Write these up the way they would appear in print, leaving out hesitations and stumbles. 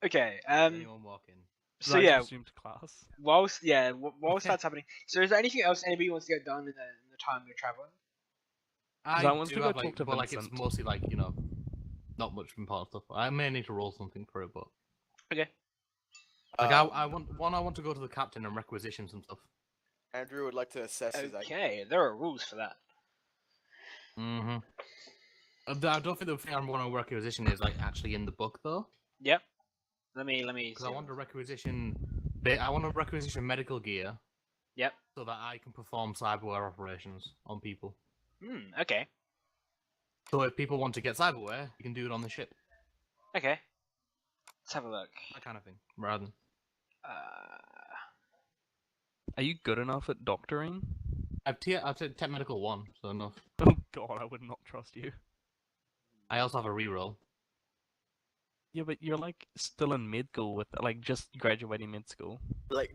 Okay. Anyone walk in? So I yeah, assumed class. whilst that's happening. So is there anything else anybody wants to get done in the time they're traveling? I want do to go have, talk to but it's Vincent. mostly not much important stuff. I may need to roll something for it, but Okay. I want to go to the captain and requisition some stuff. Andrew would like to assess his IQ. Okay, there are rules for that. Mm-hmm. I don't think the thing I want to requisition is actually in the book though. Yep. Let me. Because I want to requisition. I want to requisition medical gear. Yep. So that I can perform cyberware operations on people. Okay. So if people want to get cyberware, you can do it on the ship. Okay. Let's have a look. That kind of thing, rather than. Are you good enough at doctoring? I've tech medical 1, so enough. Oh god, I would not trust you. I also have a reroll. Yeah, but you're still in med school with just graduating med school.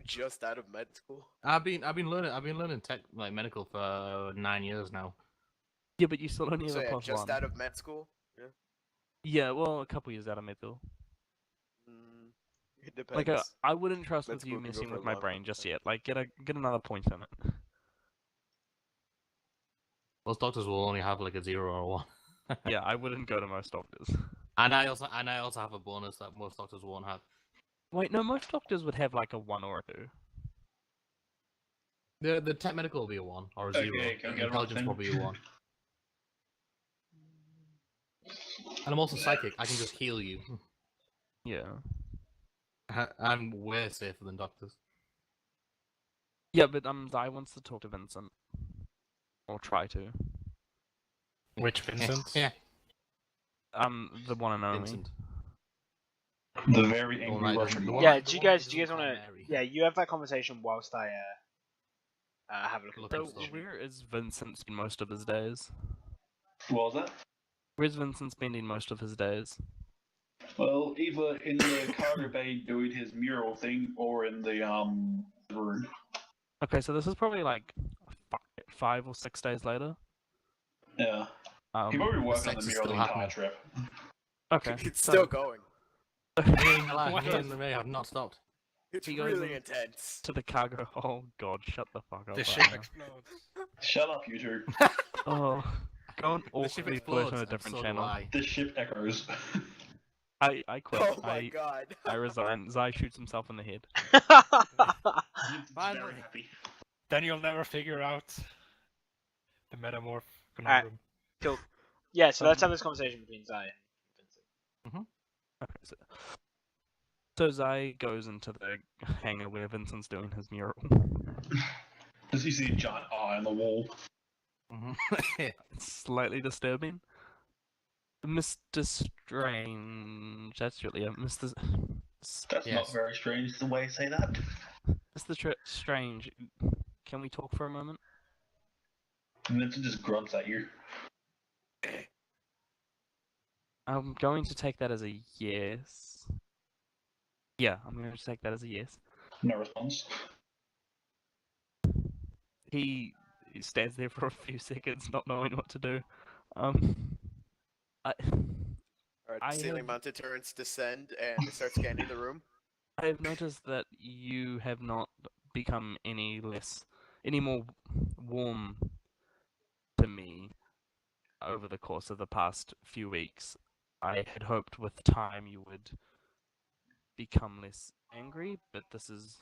Just out of med school. I've been learning tech medical for 9 years now. Yeah, but you still only have So a yeah, plus just 1. out of med school. Yeah. Yeah, well, a couple years out of med school. It depends. I wouldn't trust Med with you school can go messing for with a my long brain just time. yet. Get another point in it. Most doctors will only have a 0 or a 1. Yeah, I wouldn't go to most doctors. And I also have a bonus that most doctors won't have. Wait, no, most doctors would have a 1 or a 2. The tech medical will be a 1 or a 0. Okay, go get Intelligence will be a 1. And I'm also psychic. I can just heal you. Yeah. I'm way safer than doctors. Yeah, but Zai wants to talk to Vincent. Or try to. Which Vincent? Yeah. The one and only. Vincent. The very angry Alright, Russian the one. Yeah. one- Do you the one guys that want doesn't to? call Mary. Yeah, you have that conversation whilst I have a look at Look the at So, conversation. where is Vincent spend most of his days? What was that? Where's Vincent spending most of his days? Well, either in the cargo bay doing his mural thing, or in the room. Okay, so this is probably 5 or 6 days later. Yeah. He probably worked on sex the is mural still the entire happening. trip. Okay. It's so- still going. Me and the May have not stopped. It's He goes really in- intense. To the cargo. Oh god, shut the fuck up. The right ship now. explodes. Shut up, you two. Oh, go and The ship awkwardly flirt explodes, on a and different so do channel. I. The ship echoes. I quit. Oh my god. I resign. Zai shoots himself in the head. Finally. Very happy. Then you'll never figure out the metamorph conundrum. Cool. Yeah. So let's have this conversation between Zai and Vincent. Okay, so Zai goes into the hangar where Vincent's doing his mural. Does he see a giant eye on the wall? It's slightly disturbing. Mr. Strange. That's really it. Mr. That's Yes. not very strange the way you say that. Strange. Can we talk for a moment? Vincent just grunts at you. I'm going to take that as a yes. Yeah, I'm going to take that as a yes. No response. He stands there for a few seconds, not knowing what to do. I Alright, ceiling mounted turrets descend and they start scanning the room. I have noticed that you have not become any more warm to me over the course of the past few weeks. I had hoped with time you would become less angry, but this is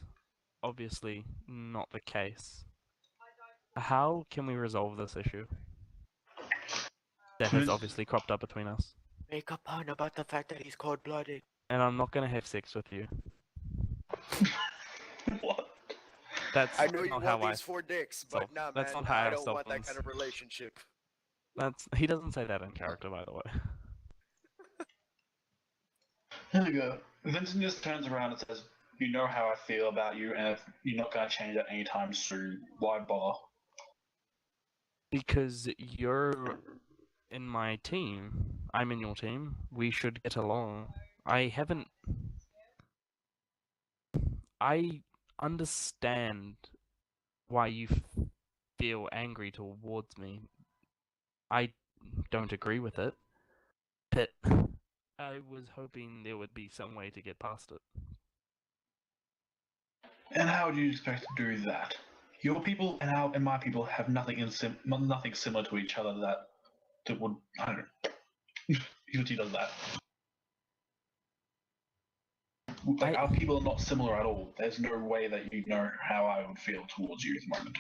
obviously not the case. How can we resolve this issue that has obviously cropped up between us? Make a pun about the fact that he's cold-blooded. And I'm not going to have sex with you. What? That's I know you not want how I. these 4 dicks, but self- nah, man, that's not how I I don't want that self-ins. kind of relationship. He doesn't say that in character, by the way. Here we go. Vincent just turns around and says, "You know how I feel about you, and if you're not going to change that anytime soon, why bother?" Because you're in my team. I'm in your team. We should get along. I understand why you feel angry towards me. I don't agree with it, but I was hoping there would be some way to get past it. And how do you expect to do that? Your people and my people have nothing similar to each other that would, I don't know. Unity does that. Like, our people are not similar at all. There's no way that you know how I would feel towards you at the moment.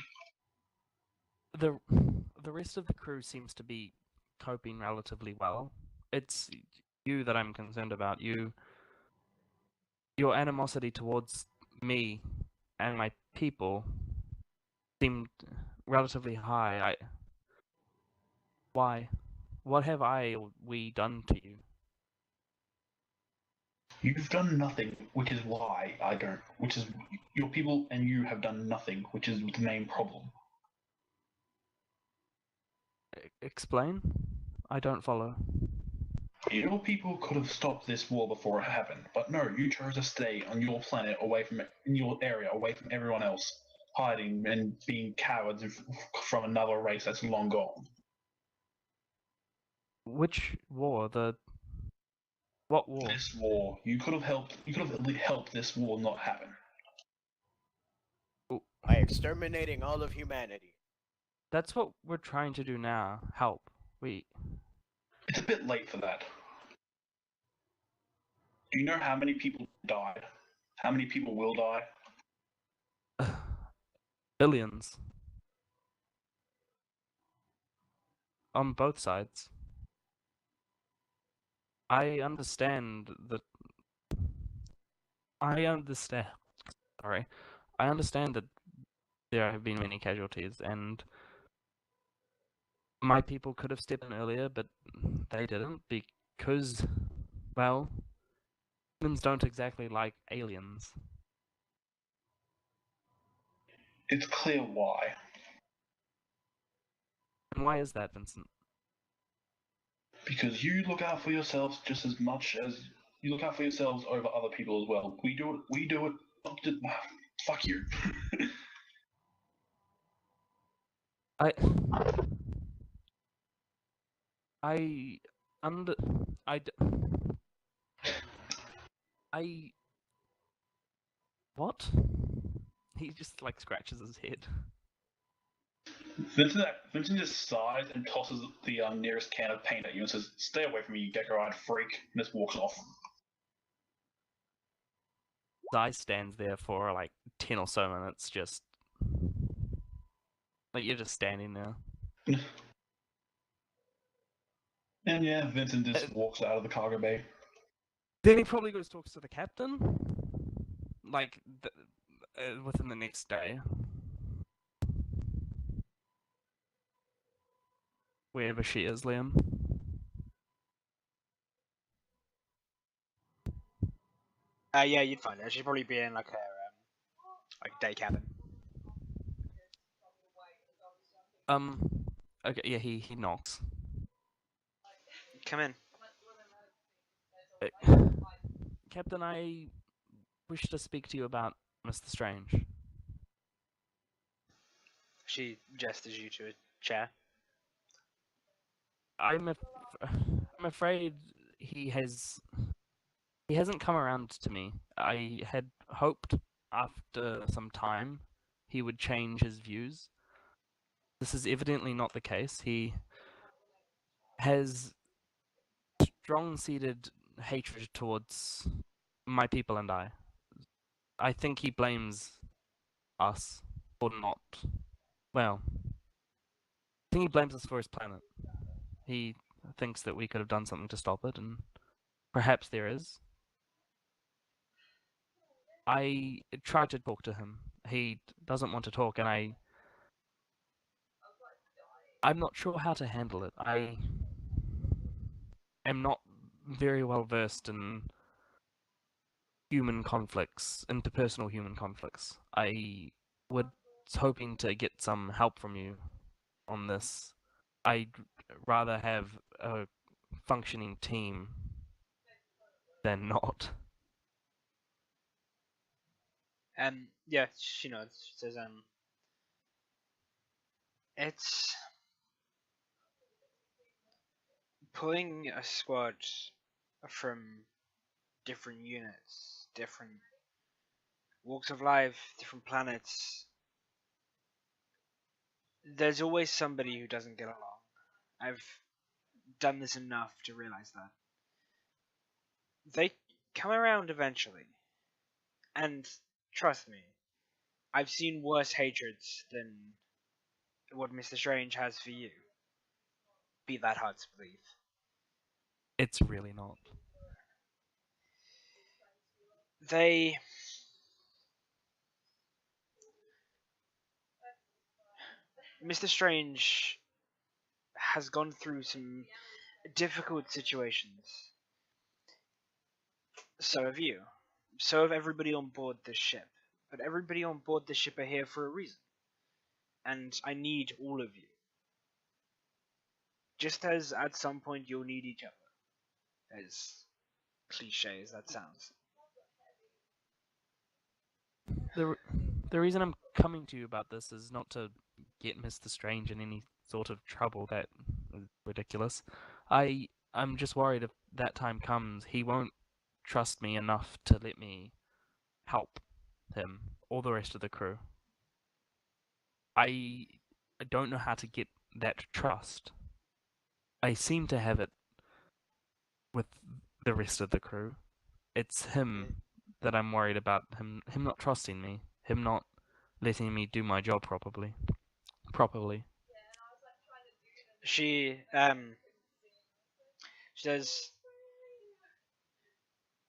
The rest of the crew seems to be coping relatively well. It's you that I'm concerned about. Your animosity towards me and my people seemed relatively high. Why? What have I or we done to you? You've done nothing, which is why I don't. Which is your people and you have done nothing, which is the main problem. Explain? I don't follow. Your people could have stopped this war before it happened, but no, you chose to stay on your planet, in your area, away from everyone else, hiding and being cowards from another race that's long gone. Which war? What war? This war, you could have helped this war not happen. By exterminating all of humanity. That's what we're trying to do now. Help. It's a bit late for that. Do you know how many people died? How many people will die? Billions. On both sides. I understand that. Sorry. I understand that there have been many casualties, and my people could have stepped in earlier, but they didn't because, well, humans don't exactly like aliens. It's clear why. And why is that, Vincent? Because you look out for yourselves just as much as you look out for yourselves over other people as well. We do it. Fuck you. I under I d- I what? He just like scratches his head. Vincent just sighs and tosses the nearest can of paint at you and says, "Stay away from me, you Gecko-eyed freak," and just walks off. Zai stands there for like 10 or so minutes, just like you're just standing there. And yeah, Vincent just walks out of the cargo bay. Then he probably goes talks to the captain, like within the next day, wherever she is, Liam. Yeah, you'd find her. She'd probably be in like her day cabin. Okay, yeah, he knocks. Come in. Captain, I wish to speak to you about Mr. Strange. She gestures you to a chair. I'm afraid he hasn't come around to me. I had hoped after some time he would change his views. This is evidently not the case. He has strong-seated hatred towards my people and I. I think he blames us for not. Well, I think he blames us for his planet. He thinks that we could have done something to stop it, and perhaps there is. I tried to talk to him. He doesn't want to talk, and I'm not sure how to handle it. I am not very well versed in human conflicts, interpersonal human conflicts. I was hoping to get some help from you on this. I'd rather have a functioning team than not. Yeah, she nods. She says, it's pulling a squad from different units, different walks of life, different planets. There's always somebody who doesn't get along. I've done this enough to realize that. They come around eventually. And trust me, I've seen worse hatreds than what Mr. Strange has for you. Be that hard to believe. It's really not. They. Mr. Strange has gone through some difficult situations. So have you. So have everybody on board this ship. But everybody on board this ship are here for a reason. And I need all of you. Just as at some point you'll need each other. As cliche as that sounds. The reason I'm coming to you about this is not to get Mr. Strange in any sort of trouble. That is ridiculous. I'm just worried if that time comes, he won't trust me enough to let me help him or the rest of the crew. I don't know how to get that trust. I seem to have it with the rest of the crew. It's him that I'm worried about. Him not trusting me. Him not letting me do my job properly. She says,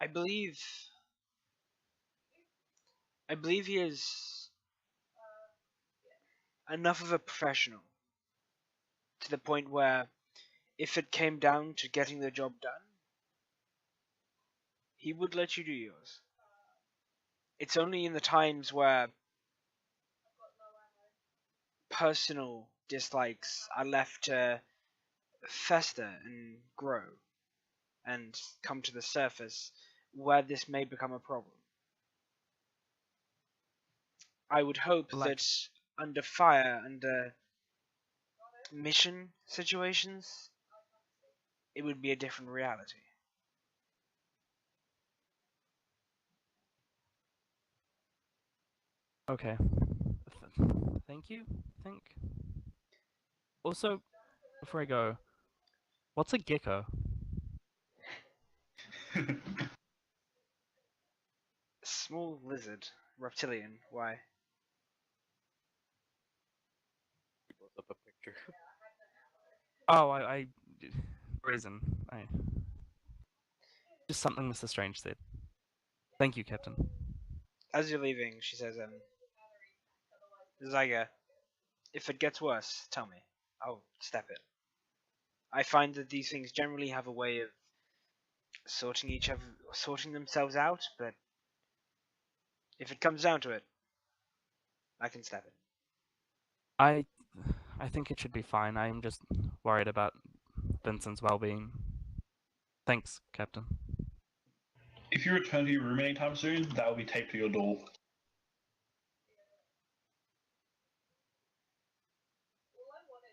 I believe he is enough of a professional to the point where if it came down to getting the job done, he would let you do yours. It's only in the times where personal dislikes are left to fester and grow and come to the surface where this may become a problem. I would hope that under fire, under mission situations, it would be a different reality. Okay. Thank you. Also, before I go, what's a gecko? Small lizard, reptilian. Why? Pulls up a picture. Oh, I reason. Just something Mr. Strange said. Thank you, Captain. As you're leaving, she says, Zyga, if it gets worse, tell me. I'll step it. I find that these things generally have a way of sorting themselves out, but if it comes down to it, I can step it. I think it should be fine. I'm just worried about Vincent's well-being. Thanks, Captain. If you return to your room anytime soon, that will be taped to your door.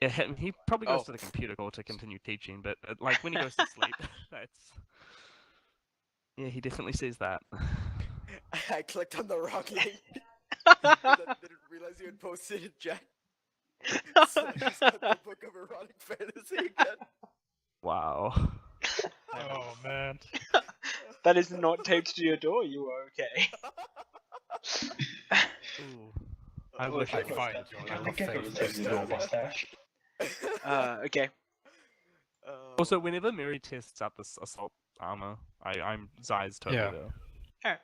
Yeah, he probably goes to the computer core to continue teaching, but like when he goes to sleep, that's yeah, he definitely says that. I clicked on the wrong link. I didn't realize you had posted it, Jack. So I just got the book of erotic fantasy again. Wow. Oh man. That is not taped to your door. You are okay. Ooh. I wish I find The gecko was taped to the door, mustache. Okay. Also, whenever Mary tests out this assault armor, I'm Zai's totally Yeah. there. Alright.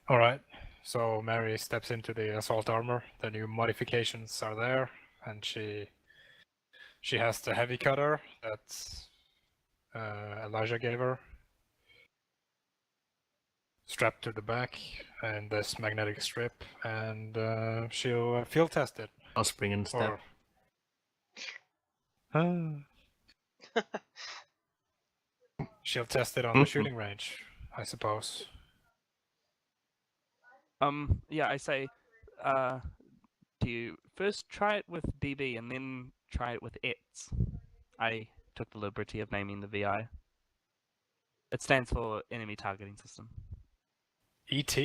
Alright. So Mary steps into the assault armor. The new modifications are there, and she has the heavy cutter that Elijah gave her, strapped to the back, and this magnetic strip, and she'll field test it. I'll spring in step. Or... she'll test it on the shooting range, I suppose. Yeah, I say, do you first try it with BB and then try it with ETS? I took the liberty of naming the VI. It stands for Enemy Targeting System. ET?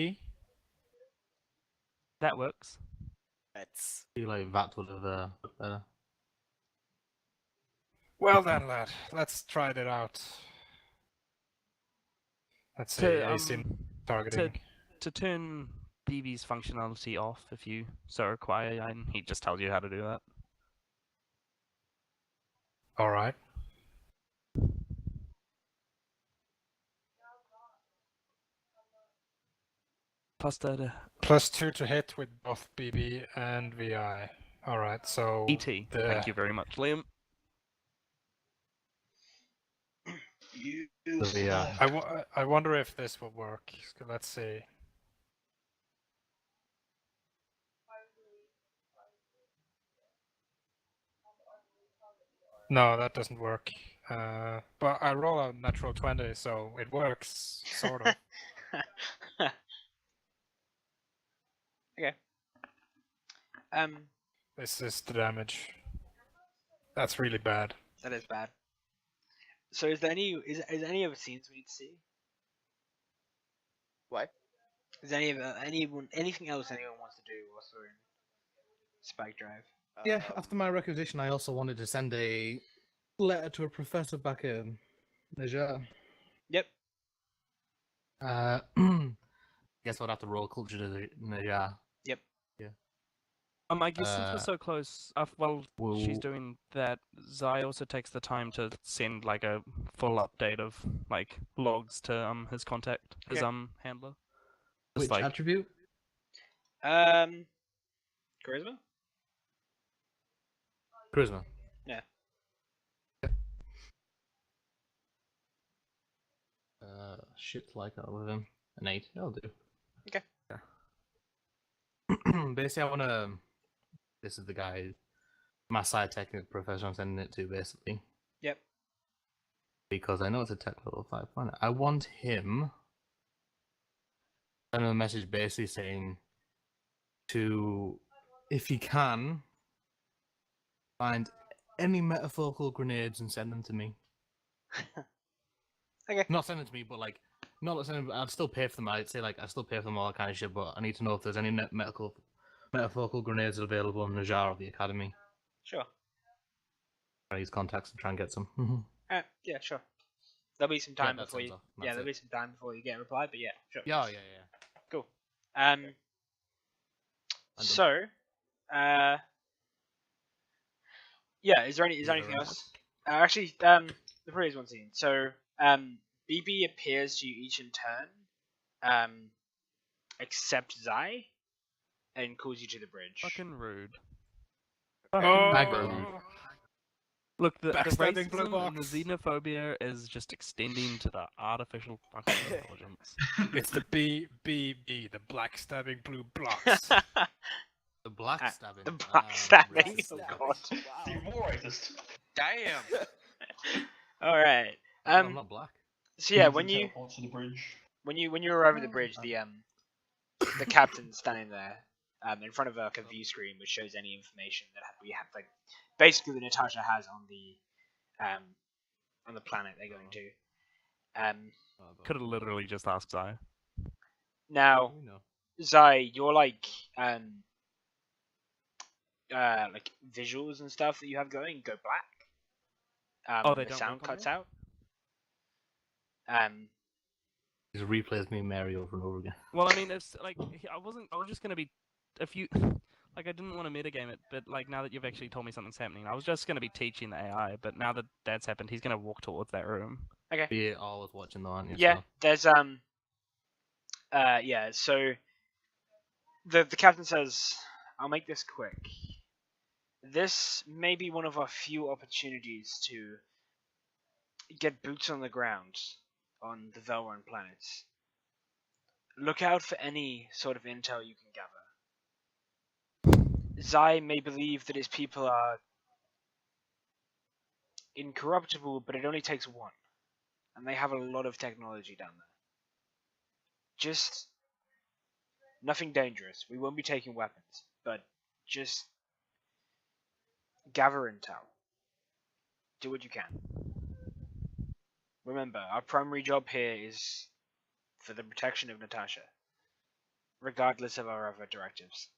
That works. That's I feel like that would have better. Well then, lad, let's try that out. Let's see, To async targeting. to turn BB's functionality off if you so require, and he just tells you how to do that. Alright. Plus that +2 to hit with both BB and VI. Alright, so... ET. Thank you very much, Liam. So, yeah. I wonder if this will work. Let's see. No, that doesn't work. But I roll a natural 20, so it works, sort of. Okay. This is the damage. That's really bad. That is bad. So is there any other scenes we need to see? what? Is anything else anyone wants to do whilst we're in Spike Drive? Yeah, after my requisition, I also wanted to send a letter to a professor back in Niger. Yep. Guess I'd have to roll culture to Niger. Yep. I guess since we're so close, while she's Well- doing that, Zai also takes the time to send like a full update of like logs to his contact, his Okay. handler. Which Just like attribute? Charisma? Charisma. Yeah. Shit like that with him. An 8. That'll do. Okay. Yeah. Basically, I want to. This is the guy, my side technical professor I'm sending it to, basically. Yep. Because I know it's a tech level 5 planet. I want him. Send him a message basically saying to, if he can, find any metaphorical grenades and send them to me. Okay. Not send them to me, but like, not send them. I'd still pay for them. I'd say like I still pay for them all that kind of shit. But I need to know if there's any metaphorical grenades available in the jar of the academy. Sure. I use contacts and try and get some. Yeah, sure. There'll be some time that before you. sounds off. Yeah, That's there'll it. be some time before you get a reply, but yeah, sure. Yeah. Cool. done. So, yeah. Is there anything around else? Actually, there is one scene. So, BB appears to you each in turn, except Zai, and calls you to the bridge. fucking rude. Oh! Look, the Backstabbing blue racism and the box. xenophobia is just extending to the artificial fucking intelligence. It's the BBB, the black stabbing blue blocks. The black Ah, stabbing. the black stabbing. racist. Oh Stabbing. god. Wow. Even more racist. Damn. All right. I'm not black. So yeah, Needs when to you teleport to the bridge. when you arrive at the bridge, the captain's standing there, in front of like a view screen which shows any information that we have, like basically that Natasha has on the planet they're going to. Could have literally just asked Zai. Now, We know. Zai, you're like visuals and stuff that you have going go black. Oh, they the don't sound work on cuts you? out. Just replays me and Mary over and over again. Well, I mean, it's like I was just gonna be like I didn't want to metagame it, but like now that you've actually told me something's happening, I was just gonna be teaching the AI, but now that that's happened, he's gonna walk towards that room. Okay. Be always watching though, aren't you? Yeah, So. there's yeah, so the captain says, I'll make this quick. This may be one of our few opportunities to get boots on the ground on the Velrun planets. Look out for any sort of intel you can gather. Zai may believe that his people are incorruptible, but it only takes one. And they have a lot of technology down there. Just nothing dangerous. We won't be taking weapons, but just gather intel. Do what you can. Remember, our primary job here is for the protection of Natasha, regardless of our other directives.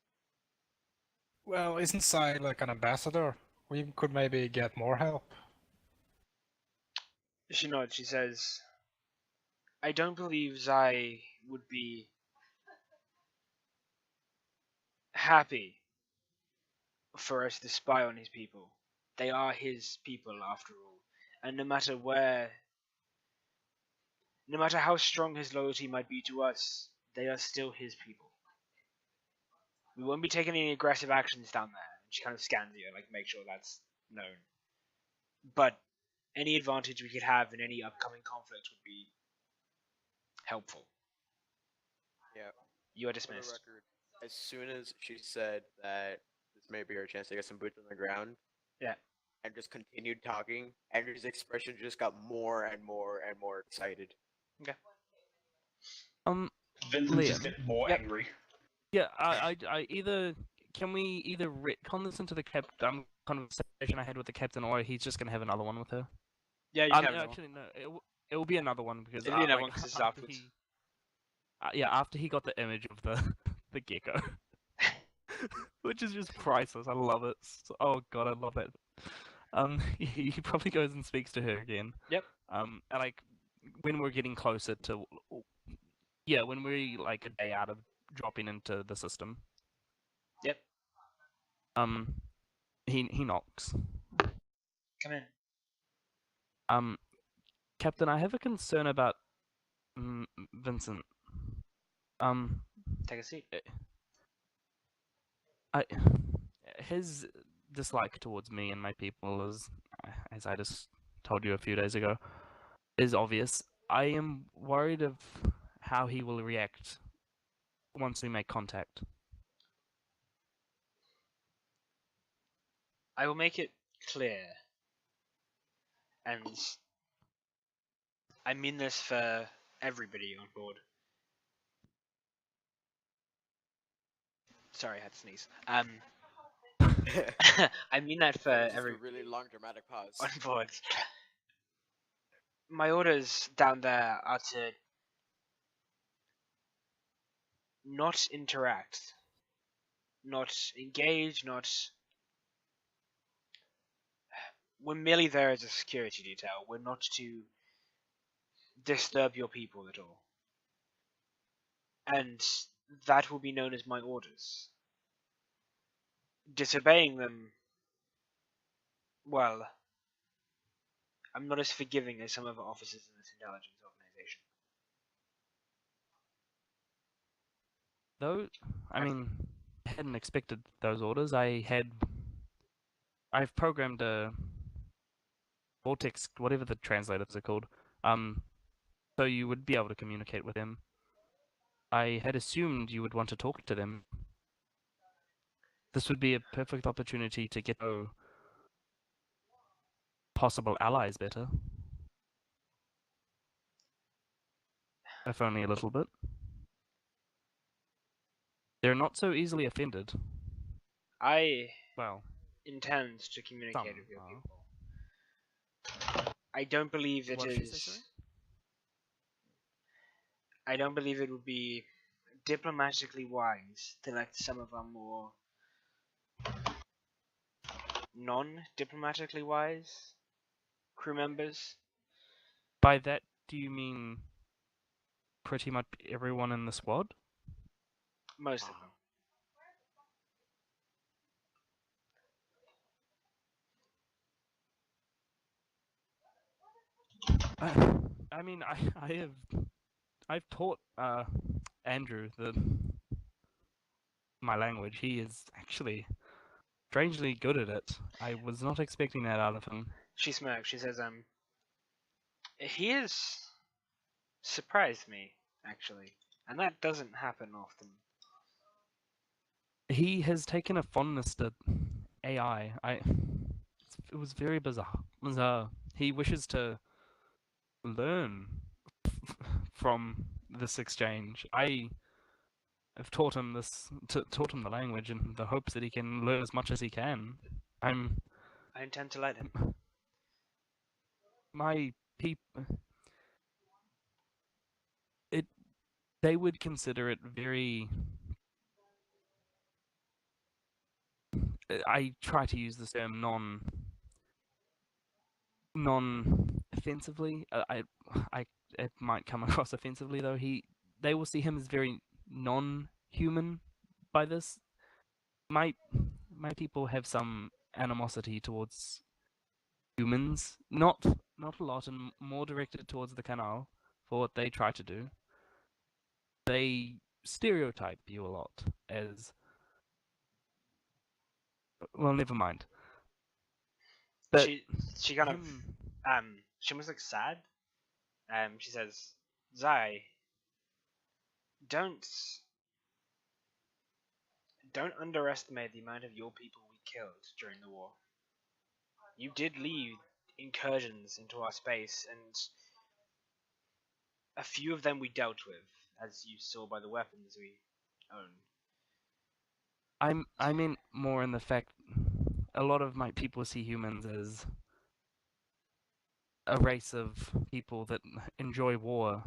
Well, isn't Sai like an ambassador? We could maybe get more help. She nods. She says, I don't believe Zai would be happy for us to spy on his people. They are his people, after all. And no matter how strong his loyalty might be to us, they are still his people. We won't be taking any aggressive actions down there. She kind of scans you, like, make sure that's known. But any advantage we could have in any upcoming conflict would be helpful. Yeah. You are For the dismissed. record, as soon as she said that this may be her chance to get some boots on the ground, Yeah. and just continued talking, Andrew's expression just got more and more and more excited. Vincent just Liam. get more Yep. angry. Yeah, I either can we either retcon this into the conversation I had with the captain, or he's just gonna have another one with her. Yeah, you can have another one. Actually, no, it will be another one because It'll be another like, one 'cause this is after afterwards. after he got the image of the the gecko, which is just priceless. I love it. Oh god, I love that. He probably goes and speaks to her again. Yep. And like when we're getting closer to, yeah, when we're like a day out of dropping into the system. Yep. He knocks. Come in. Captain, I have a concern about Vincent. Take a seat. His dislike towards me and my people is, as I just told you a few days ago, is obvious. I am worried of how he will react once we make contact. I will make it clear, and I mean this for everybody on board. Sorry, I had to sneeze. I mean that for Just every a really long dramatic pause. on board. My orders down there are to not interact, not engage, not. We're merely there as a security detail. We're not to disturb your people at all. And that will be known as my orders. Disobeying them, well, I'm not as forgiving as some other officers in this intelligence organization. Though, I mean, I hadn't expected those orders. I've programmed a vortex, whatever the translators are called, so you would be able to communicate with them. I had assumed you would want to talk to them. This would be a perfect opportunity to get to know possible allies better. If only a little bit. They're not so easily offended. I Well, intend to communicate some with your are. people. I don't believe it What did you say, is. sorry? I don't believe it would be diplomatically wise to let some of our more non-diplomatically wise crew members. By that, do you mean pretty much everyone in the squad? Most of them. I mean, I've taught Andrew my language. He is actually strangely good at it. I was not expecting that out of him. She smirks. She says, he has surprised me, actually. And that doesn't happen often. He has taken a fondness to AI. It was very bizarre. He wishes to learn from this exchange. I have taught him taught him the language in the hopes that he can learn as much as he can. I intend to let him. My people. they would consider it very. I try to use the term non-offensively. I it might come across offensively though. They will see him as very non-human by this. My people have some animosity towards humans, not a lot, and more directed towards the canal for what they try to do. They stereotype you a lot as well. Never mind. But she kind of him, she almost looks sad. She says, Zai, don't underestimate the amount of your people we killed during the war. You did lead incursions into our space, and a few of them we dealt with, as you saw by the weapons we own. I meant more in the fact a lot of my people see humans as a race of people that enjoy war,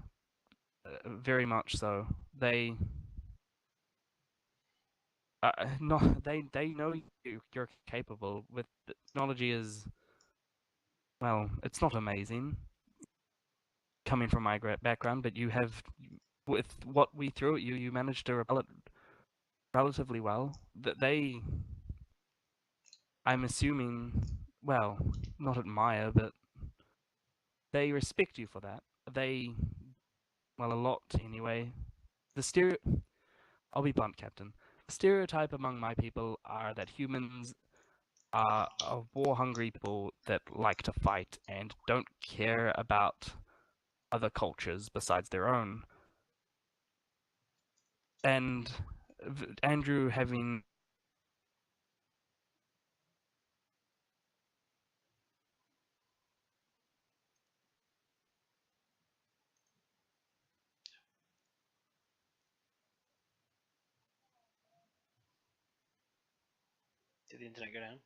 very much so. They no, they know you're capable. With the technology is well, it's not amazing coming from my background, but you have with what we threw at you, you managed to repel it relatively well. That they, I'm assuming, well, not admire, but they respect you for that. They, well, a lot anyway. The stereo, I'll be blunt, Captain. The stereotype among my people are that humans are war-hungry people that like to fight and don't care about other cultures besides their own. And Andrew having Did the internet go down?